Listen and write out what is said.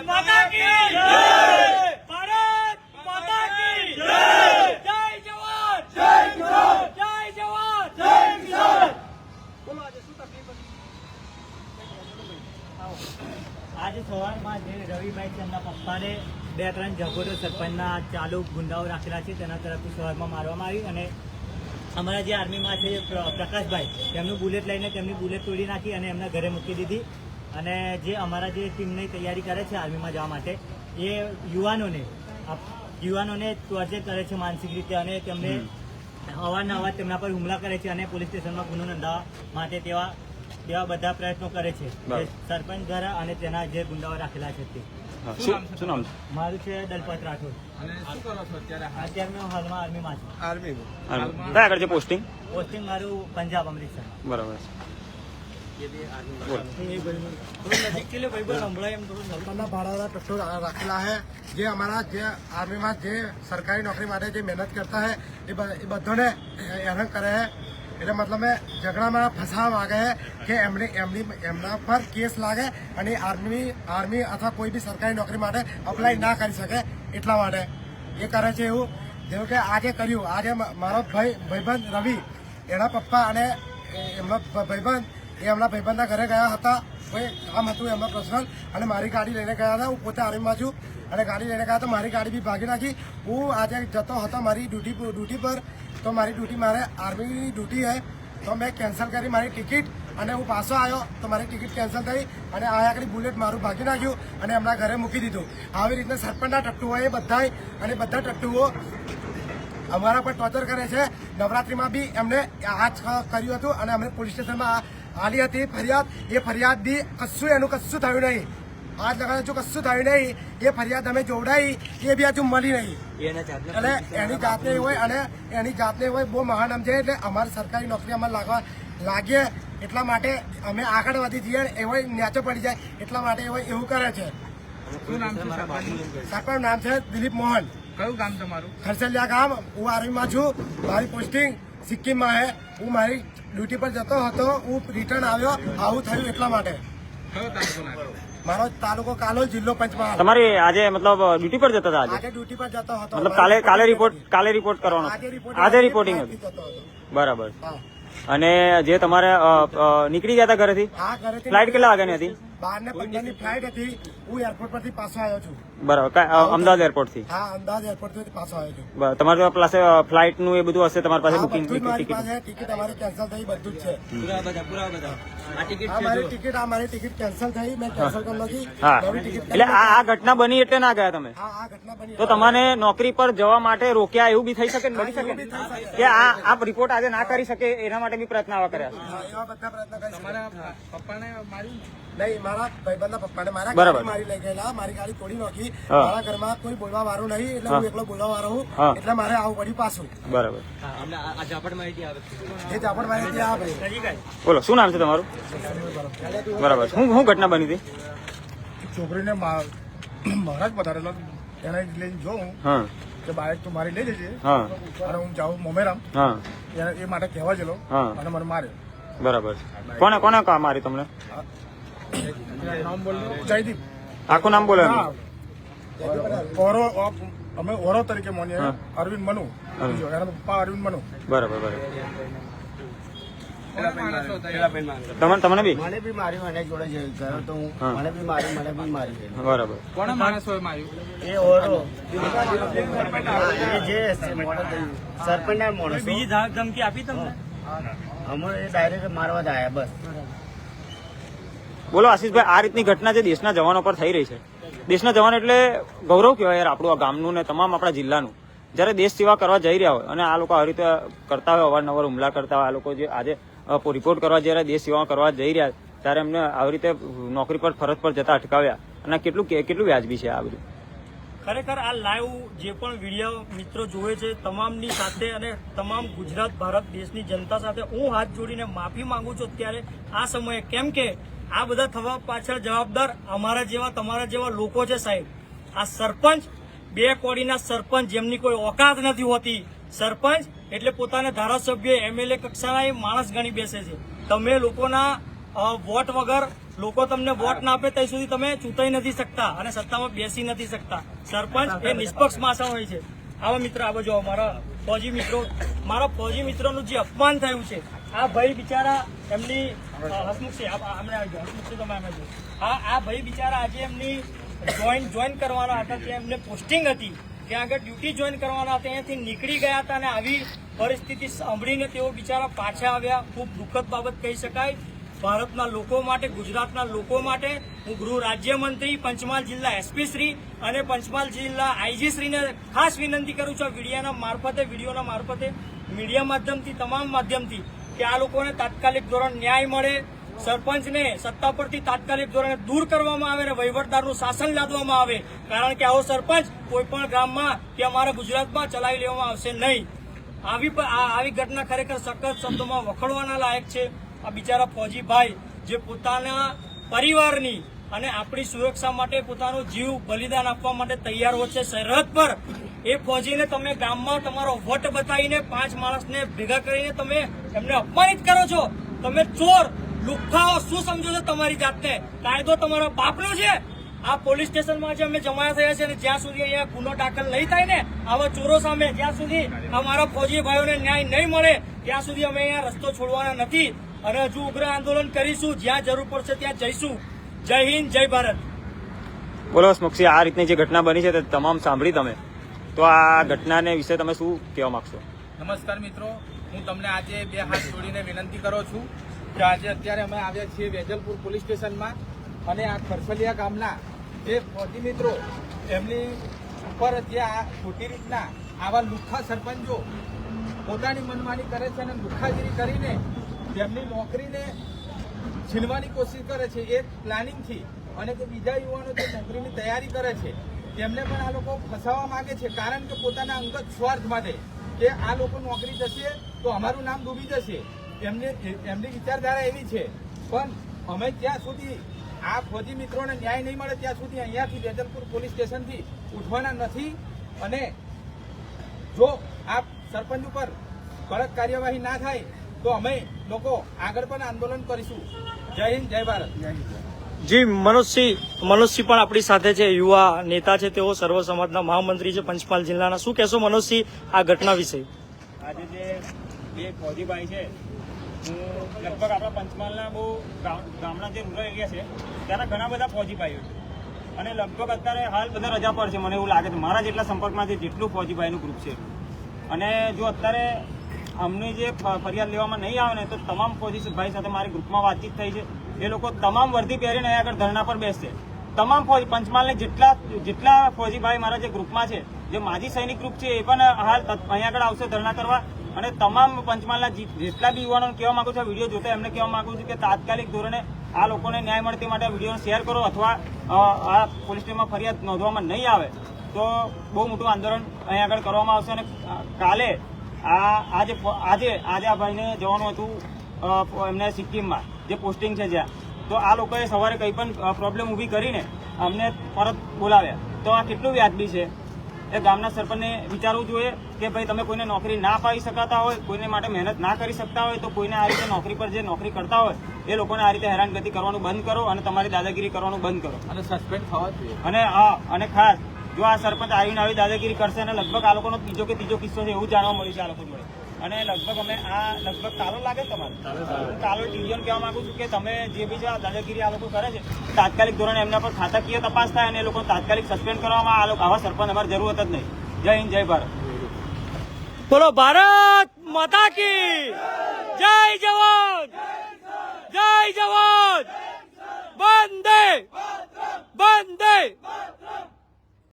माता की जय, भारत माता की जय, जय जवान जय किसान, जय जवान जय किसान। बोलो आज શું તકલીફ હતી? આજે સવારમાં જે રવિભાઈ છે એમના પપ્પાને 2-3 ઝઘડો સરપંચના ચાલુ ગુંડાઓ રાખેલા છે તેના તરફથી સવારમાં મારવામાં આવી અને અમારા જે આર્મીમાં છે પ્રકાશભાઈ તેમનું બુલેટ લઈને તેમની બુલેટ તોડી નાખી અને એમના ઘરે મૂકી દીધી અને જે અમારા જે ટીમની તૈયારી કરે છે આર્મીમાં જવા માટે એ યુવાનોને ટોર્ચર કરે છે માનસિક રીતે અને તેમને અવારનવાર તેમના પર હુમલા કરે છે અને પોલીસ સ્ટેશનમાં ગુનો નોંધવા માટે તેવા બધા પ્રયત્નો કરે છે સરપંચ દ્વારા અને તેના જે ગુંડાઓ રાખેલા છે તે શું નામ છે? મારું છે દલપત રાઠોડ. અને શું કરો છો અત્યારે હું હાલમાં આર્મીમાં છું. કયા આગળ છે પોસ્ટિંગ? પોસ્ટિંગ મારું પંજાબ અમૃતસર. બરાબર भाड़ा ट्रैक्टर रखेला है जे हमारा जे आर्मी में जे सरकारी नौकरी माटे जे मेहनत करता है ये बधोने हैरान करे है એટલે મતલબ ઝઘડા માં ફસાવા માંગે છે કે એમના પર કેસ લાગે અને આર્મી અથવા કોઈ બી સરકારી નોકરી માટે અપ્લાય ના કરી શકે એટલા માટે એ કરે છે એવું. જેવું કે આજે કર્યું, આજે મારો ભાઈબંધ રવિ એના પપ્પા અને એમના ભાઈબંધ એમના ભાઈબંધના ઘરે ગયા હતા. કોઈ કામ હતું એમના પર્સનલ અને મારી ગાડી લઈને ગયા હતા. હું પોતે આર્મીમાં છું અને ગાડી લઈને ગયા તો મારી ગાડી બી ભાગી નાખી. હું આજે જતો હતો મારી ડ્યુટી પર તો મારી ડ્યુટી મારે આર્મીની ડ્યુટી है તો મેં કેન્સલ કરી મારી ટિકિટ અને હું પાછો આવ્યો તો મારી ટિકિટ કેન્સલ થઈ અને આયા આગળ બુલેટ મારું ભાગી નાખ્યું અને એમના ઘરે મૂકી દીધું. આવી રીતના સરપંચના ટટ્ટુઓ એ બધાય અને બધા ટટ્ટુઓ અમારા પર ટોર્ચર કરે છે. નવરાત્રીમાં બી એમને આ જ કર્યું હતું અને અમને પોલીસ સ્ટેશનમાં આલી હતી ફરિયાદ. એ ફરિયાદ બી એનું કશું થયું નહીં. આજ લગાડે જો કશું થયું નહીં. એ ફરિયાદ અમે જોવડાવી એ બી હજુ મળી નહીં. એટલે એની જાતને હોય અને એની જાતને હોય બહુ મહાન છે. એટલે અમારી સરકારી નોકરી અમારે લાગીએ એટલા માટે અમે આગળ વધી જઈએ એવો નેચો પડી જાય એટલા માટે એવું કરે છે. શું નામ છે સરપંચ નામ છે દિલીપ મોહન. કયું ગામ તમારું? ખરસલિયા ગામ. હું આર્મીમાં છું. મારી પોસ્ટિંગ સિક્કિમમાં છે. હું મારી ડ્યુટી પર જતો હતો, હું રિટર્ન આવ્યો. આવું થયું એટલા માટે. કયો તાલુકો લાગ્યો? મારો તાલુકો કાલોલ, જિલ્લો પંચમહાલ. તમારી આજે મતલબ ડ્યુટી પર જતા હતા? આજે ડ્યુટી પર જતો હતો. મતલબ કાલે રિપોર્ટ કરવાનો? આજે રિપોર્ટિંગ હતું. બરાબર. અને જે તમારે નીકળી ગયા હતા ઘરેથી? ફ્લાઇટ કેટલા વાગ્યાની હતી? 12:15 ની ફ્લાઇટ હતી. હું એરપોર્ટ પરથી પાછો આવ્યો છું. બરાબર. અમદાવાદ એરપોર્ટ થી? હા, અમદાવાદ એરપોર્ટ થી પાછો આવ્યો છું. તમારી પાસે ફ્લાઇટ નું એ બધું હશે તમારી પાસે? બુકિંગ ટિકિટ અમારી કેન્સલ થઈ, બધું જ છે. મારી ટિકિટ કેન્સલ થઈ, મેં કેન્સલ કરી નાખી. એટલે આ ઘટના બની એટલે ના ગયા તમે? હા, આ ઘટના બની. તો તમને નોકરી પર જવા માટે રોક્યા એવું બી થઈ શકે બની શકે કે આ રિપોર્ટ આજે ના કરી શકે એના માટે બી પ્રયત્ન આવા કર્યા છે? એવા બધા પ્રયત્ન કરી. તમારા પપ્પાને માર્યું? નહીં, મારા ભાઈબંધના પપ્પાને મારા ગાડી મારી લઈ ગયેલા. મારી ગાડી તોડી નાખી. મારા ઘરમાં કોઈ બોલવા વાળું નહીં એટલે હું એકલો બોલવા વાળો હું એટલે મારે આવું પડ્યું પાછું. બરાબર. એ ઝાપડ માહિતી આવે. બોલો, શું નામ છે તમારું? બરાબર. શું ઘટના બની હતી? છોકરીને મહારાજ પધારેલો એને લઈને જોઉં કે બાઇક તો મારી લઈ જજે અને હું જાઉં મોમેરામ એ માટે કહેવા ગયેલો અને મને માર્યો. બરાબર. કોને મારી તમને? નામ બોલ. જયદીપ. આખું નામ બોલે? અમે ઓરો તરીકે માનીએ. અરવિંદ મનુ. એના પપ્પા અરવિંદ મનુ. બરાબર. તમને બી? મને બી માર્યું. એને જોડે ગયો તો હું મને બી મારી. બરાબર. કોને માણસોએ માર્યું? એ ઓરો જે સરપંચના માણસ. બીજી ધમકી આપી તમને? અમે ડાયરેક્ટ મારવા જ આવ્યા બસ. બોલો આશીષભાઈ, આ રીતની ઘટના જે દેશના જવાનો પર થઈ રહી છે, દેશના જવાન એટલે ગૌરવ કહેવાય યાર આપણું આ ગામનું ને તમામ આપણા જિલ્લાનું. જયારે દેશ સેવા કરવા જઈ રહ્યા હોય અને આ લોકો આવી રીતે કરતા હોય, અવારનવાર હુમલા કરતા હોય, આ લોકો જે આજે રિપોર્ટ કરવા જયારે દેશ સેવા કરવા જઈ રહ્યા ત્યારે એમને આવી રીતે નોકરી પર ફરજ પર જતા અટકાવ્યા અને કેટલું વ્યાજબી છે આ બધું? ખરેખર આ લાઈવ જે પણ વિડીયો મિત્રો જોવે છે તમામની સાથે અને તમામ ગુજરાત ભારત દેશની જનતા સાથે હું હાથ જોડીને માફી માંગુ છું અત્યારે આ સમયે. કેમ કે આ બધા થવા પાછળ જવાબદાર અમારા જેવા તમારા જેવા લોકો છે સાહેબ. આ સરપંચ 2 કોડીના સરપંચ જેમની કોઈ ઓકાત નથી હોતી. સરપંચ એટલે પોતાના ધારાસભ્ય MLA કક્ષાના માણસ ગણી બેસે છે. તમે લોકોના વોટ વગર લોકો તમને વોટ ના આપે ત્યાં સુધી તમે ચૂંટાઈ નથી શકતા અને સત્તામાં બેસી નથી શકતા. સરપંચ એ નિષ્પક્ષ માણસ હોય છે. આવા મિત્ર આ બાજુ આવો. મારા ફૌજી મિત્રોનું જે અપમાન થયું છે, આ ભાઈ બિચારા એમની હસમુખસિંહ તમે આમે જો. આ ભાઈ બિચારા આજે એમની જોઈન કરવાના હતા, ત્યાં એમને પોસ્ટિંગ હતી, ત્યાં આગળ ડ્યુટી જોઈન કરવાના હતા, ત્યાંથી નીકળી ગયા હતા અને આવી પરિસ્થિતિ સાંભળીને તેઓ બિચારા પાછા આવ્યા. ખૂબ દુઃખદ બાબત કહી શકાય ભારતના લોકો માટે, ગુજરાતના લોકો માટે. હું ગૃહ રાજ્યમંત્રી, પંચમહાલ જિલ્લા એસપી શ્રી અને પંચમહાલ જિલ્લા આઈજી શ્રીને ખાસ વિનંતી કરું છું વિડીયોના મારફતે, મીડિયા માધ્યમથી, તમામ માધ્યમથી, કે આ લોકોને તાત્કાલિક ધોરણ ન્યાય મળે. સરપંચને સત્તા પરથી તાત્કાલિક ધોરણે દૂર કરવામાં આવે અને વહીવટદારનું શાસન લાદવામાં આવે, કારણ કે આવો સરપંચ કોઈ પણ ગામમાં કે અમારા ગુજરાતમાં ચલાવી લેવામાં આવશે નહીં. આવી ઘટના ખરેખર સખત શબ્દોમાં વખોડવાના લાયક છે. આ બિચારા ફૌજી ભાઈ જે પોતાના પરિવારની અને આપણી સુરક્ષા માટે પોતાનો જીવ બલિદાન આપવા માટે તૈયાર હોય છે સરહદ પર, એ ફૌજીને તમે ગામમાં તમારો વટ બતાવીને 5 માણસને ભેગા કરીને તમે એમને અપમાનિત કરો છો. તમે ચોર લુખ્ખાઓ શું સમજો છો તમારી જાતને? કાયદો તમારા બાપનો છે. આ પોલીસ સ્ટેશનમાં જે અમે જમા થયા છે, જ્યાં સુધી અહીંયા ગુનો દાખલ નહીં થાય ને આવા ચોરો સામે, જ્યાં સુધી અમારા ફૌજી ભાઈઓને ન્યાય નહીં મળે ત્યાં સુધી અમે અહીંયા રસ્તો છોડવાના નથી અને હજુ ઉગ્ર આંદોલન કરીશું. જ્યાં જરૂર પડશે ત્યાં જઈશું. જય હિન્દ, જય ભારત. બોલો હસમુખસિંહ, આ રીતની જે ઘટના બની છે તે તમામ સાંભળી તમે, તો આ ઘટનાને વિશે તમે શું કહેવા માંગશો? નમસ્કાર મિત્રો, હું તમને આજે 2 હાથ જોડીને વિનંતી કરું છું કે આજે અત્યારે અમે આવ્યા છીએ વેજલપુર પોલીસ સ્ટેશનમાં અને આ ખરસલિયા ગામના જે ફૌજી મિત્રો એમની ઉપર જે આ ખોટી રીતના આવા લુખ્ખા સરપંચો પોતાની મનમાની કરે છે અને લુખ્ખાગીરી કરીને તેમની નોકરીને છીનવાની કોશિશ કરે છે એક પ્લાનિંગથી, અને જે બીજા યુવાનો જે નોકરીની તૈયારી કરે છે તેમને પણ આ લોકો ફસાવવા માંગે છે, કારણ કે પોતાના અંગત સ્વાર્થ માટે કે આ લોકો નોકરી જશે તો અમારું નામ ડૂબી જશે. એમની વિચારધારા એવી છે. પણ અમે ત્યાં સુધી આ ફૌજી મિત્રોને ન્યાય નહીં મળે ત્યાં સુધી અહીંયાથી વેજલપુર પોલીસ સ્ટેશનથી ઉઠવાના નથી. અને જો આ સરપંચ ઉપર કડક કાર્યવાહી ના થાય તો અમે લોકો આગળ પણ આંદોલન કરીશું. જય હિન્દ, જય ભારત. જી મનોજસિંહ પણ આપણી સાથે છે, યુવા નેતા છે, તેઓ સર્વ સમાજના મહામંત્રી છે પંચમહાલ જિલ્લાના. શું કહેશો મનોજસિંહ આ ઘટના વિશે? આજે જે 2 ફૌજીભાઈ છે, હું લગભગ આપણા પંચમહાલના બહુ ગામના જે રૂરલ એરિયા છે ત્યાંના ઘણા બધા ફૌજીભાઈઓ છે અને લગભગ અત્યારે હાલ બધા રજા પર છે. મને એવું લાગે છે મારા જેટલા સંપર્કમાં જેટલું ફૌજીભાઈનું ગ્રુપ છે, અને જો અત્યારે અમને જે ફરિયાદ લેવામાં નહીં આવે ને તો તમામ ફૌજી ભાઈ સાથે મારી ગ્રુપમાં વાતચીત થઈ છે. એ લોકો તમામ વર્દી પહેરીને અહીંયા આગળ ધરણા પર બેસશે. તમામ ફૌજી પંચમહાલને જેટલા ફૌજી ભાઈ મારા જે ગ્રુપમાં છે, જે માજી સૈનિક ગ્રુપ છે, એ પણ હાલ અહીંયા આગળ આવશે ધરણા કરવા. અને તમામ પંચમહાલના જેટલા બી યુવાનોને કહેવા માંગુ છું, વિડીયો જોતા એમને કહેવા માંગુ છું કે તાત્કાલિક ધોરણે આ લોકોને ન્યાય મળે તે માટે આ વિડીયોને શેર કરો, અથવા આ પોલીસ સ્ટેશનમાં ફરિયાદ નોંધવામાં નહીં આવે તો બહુ મોટું આંદોલન અહીંયા આગળ કરવામાં આવશે. અને કાલે આજે આ ભાઈને જવાનું હતું એમને સિક્કિમમાં જે પોસ્ટિંગ છે જ્યાં, તો આ લોકોએ સવારે કંઈ પણ પ્રોબ્લેમ ઊભી કરીને અમને પરત બોલાવ્યા. તો આ કેટલું વ્યાજબી છે? એ ગામના સરપંચને વિચારવું જોઈએ કે ભાઈ તમે કોઈને નોકરી ના પાડી શકાતા હોય, કોઈને માટે મહેનત ના કરી શકતા હોય તો કોઈને આ રીતે નોકરી પર જે નોકરી કરતા હોય એ લોકોને આ રીતે હેરાનગતિ કરવાનું બંધ કરો અને તમારી દાદાગીરી કરવાનું બંધ કરો. અને સસ્પેન્ડ થવા જોઈએ. અને ખાસ જો આ સરપંચ આવીને આવી દાદાગીરી કરશે અને લગભગ આ લોકોનો બીજો કે ત્રીજો કિસ્સો છે એવું જાણવા મળ્યું છે આ લોકો જોડે. અને લગભગ કાલો લાગે તમારે કાલો ટીવીઓને કહેવા માંગુ છું કે તમે જે બી દાદાગીરી આ લોકો કરે છે તાત્કાલિક ધોરણે એમના પર ખાતાકીય તપાસ થાય અને એ લોકો તાત્કાલિક સસ્પેન્ડ કરવામાં આ લોકો આવા સરપંચ અમારી જરૂરત જ નહીં. જય હિન્દ, જય ભારત. બોલો ભારત માતા કી જય. જવાન